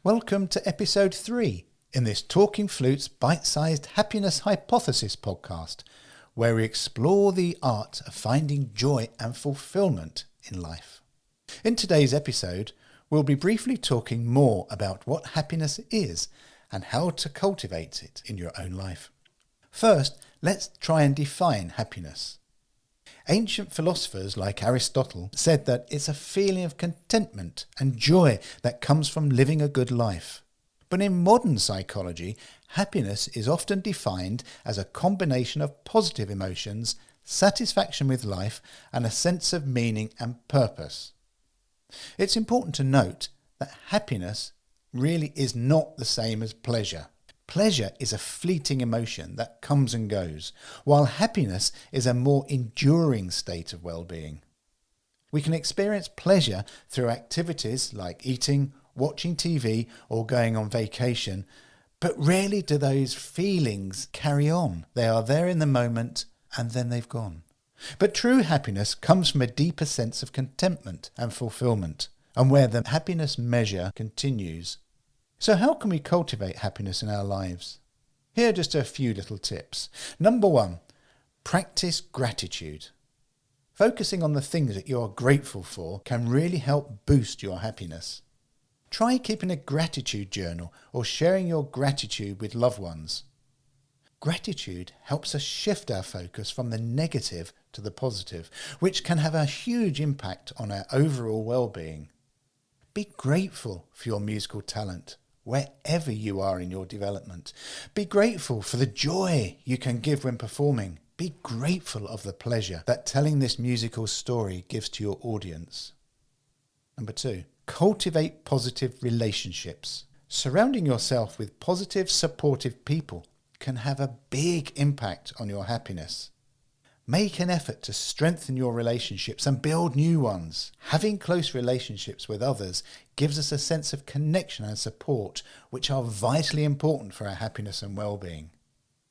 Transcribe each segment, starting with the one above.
Welcome to episode 3 in this Talking Flutes Bite-Sized Happiness Hypothesis podcast, where we explore the art of finding joy and fulfillment in life. In today's episode, we'll be briefly talking more about what happiness is and how to cultivate it in your own life. First, let's try and define happiness. Ancient philosophers like Aristotle said that it's a feeling of contentment and joy that comes from living a good life. But in modern psychology, happiness is often defined as a combination of positive emotions, satisfaction with life, and a sense of meaning and purpose. It's important to note that happiness really is not the same as pleasure. Pleasure is a fleeting emotion that comes and goes, while happiness is a more enduring state of well-being. We can experience pleasure through activities like eating, watching TV, or going on vacation, but rarely do those feelings carry on. They are there in the moment and then they've gone. But true happiness comes from a deeper sense of contentment and fulfillment, and where the happiness measure continues. So how can we cultivate happiness in our lives? Here are just a few little tips. Number 1, practice gratitude. Focusing on the things that you are grateful for can really help boost your happiness. Try keeping a gratitude journal or sharing your gratitude with loved ones. Gratitude helps us shift our focus from the negative to the positive, which can have a huge impact on our overall well-being. Be grateful for your musical talent, wherever you are in your development. Be grateful for the joy you can give when performing. Be grateful of the pleasure that telling this musical story gives to your audience. Number 2, cultivate positive relationships. Surrounding yourself with positive, supportive people can have a big impact on your happiness. Make an effort to strengthen your relationships and build new ones. Having close relationships with others gives us a sense of connection and support, which are vitally important for our happiness and well-being.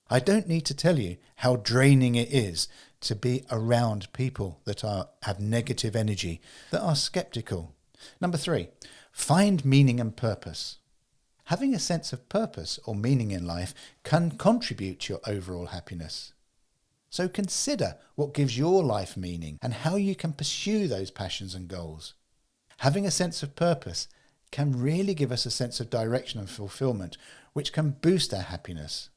I don't need to tell you how draining it is to be around people that have negative energy, that are skeptical. Number 3, find meaning and purpose. Having a sense of purpose or meaning in life can contribute to your overall happiness. So consider what gives your life meaning and how you can pursue those passions and goals. Having a sense of purpose can really give us a sense of direction and fulfillment, which can boost our happiness.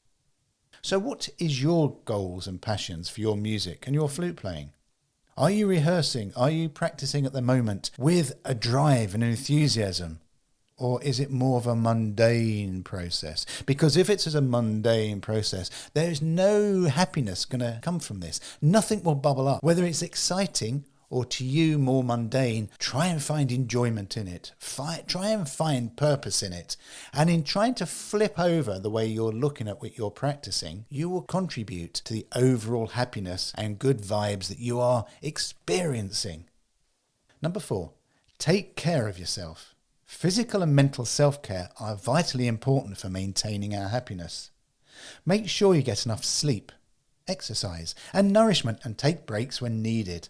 So what is your goals and passions for your music and your flute playing? Are you rehearsing? Are you practicing at the moment with a drive and enthusiasm? Or is it more of a mundane process? Because if it's a mundane process, there is no happiness going to come from this. Nothing will bubble up. Whether it's exciting or to you more mundane, try and find enjoyment in it. Try and find purpose in it. And in trying to flip over the way you're looking at what you're practicing, you will contribute to the overall happiness and good vibes that you are experiencing. Number 4, take care of yourself. Physical and mental self-care are vitally important for maintaining our happiness. Make sure you get enough sleep, exercise and nourishment, and take breaks when needed.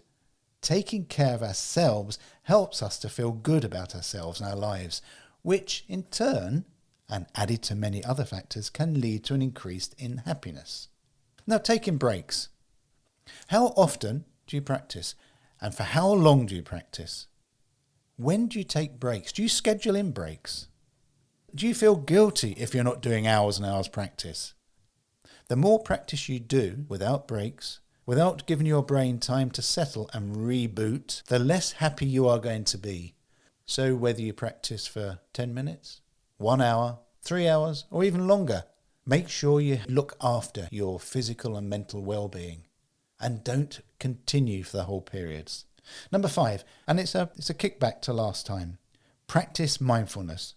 Taking care of ourselves helps us to feel good about ourselves and our lives, which in turn, and added to many other factors, can lead to an increase in happiness. Now, taking breaks. How often do you practice? And for how long do you practice? When do you take breaks? Do you schedule in breaks? Do you feel guilty if you're not doing hours and hours practice? The more practice you do without breaks, without giving your brain time to settle and reboot, the less happy you are going to be. So whether you practice for 10 minutes, 1 hour, 3 hours, or even longer, make sure you look after your physical and mental well-being and don't continue for the whole periods. Number 5, and it's a kickback to last time, practice mindfulness.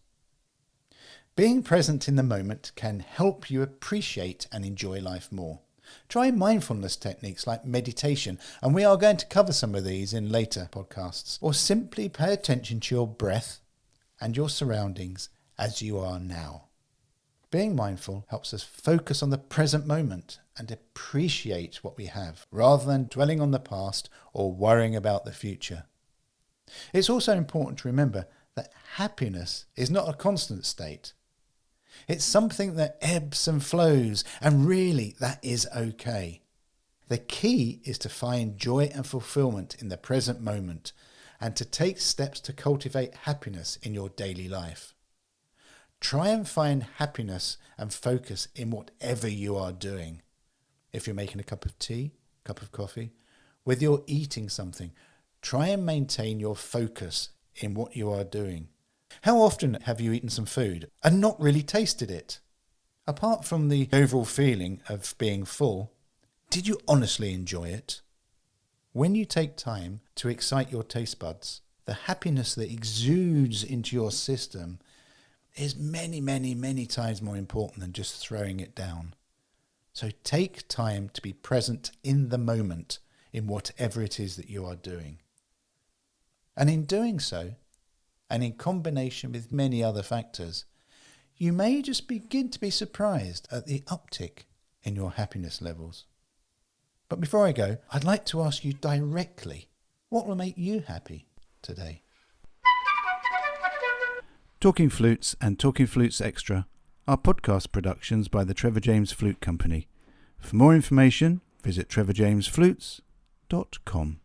Being present in the moment can help you appreciate and enjoy life more. Try mindfulness techniques like meditation, and we are going to cover some of these in later podcasts, or simply pay attention to your breath and your surroundings as you are now. Being mindful helps us focus on the present moment and appreciate what we have, rather than dwelling on the past or worrying about the future. It's also important to remember that happiness is not a constant state. It's something that ebbs and flows, and really that is okay. The key is to find joy and fulfillment in the present moment and to take steps to cultivate happiness in your daily life. Try and find happiness and focus in whatever you are doing. If you're making a cup of tea, cup of coffee, whether you're eating something, try and maintain your focus in what you are doing. How often have you eaten some food and not really tasted it? Apart from the overall feeling of being full, did you honestly enjoy it? When you take time to excite your taste buds, the happiness that exudes into your system is many, many, many times more important than just throwing it down. So take time to be present in the moment in whatever it is that you are doing. And in doing so, and in combination with many other factors, you may just begin to be surprised at the uptick in your happiness levels. But before I go, I'd like to ask you directly, what will make you happy today? Talking Flutes and Talking Flutes Extra are podcast productions by the Trevor James Flute Company. For more information, visit trevorjamesflutes.com.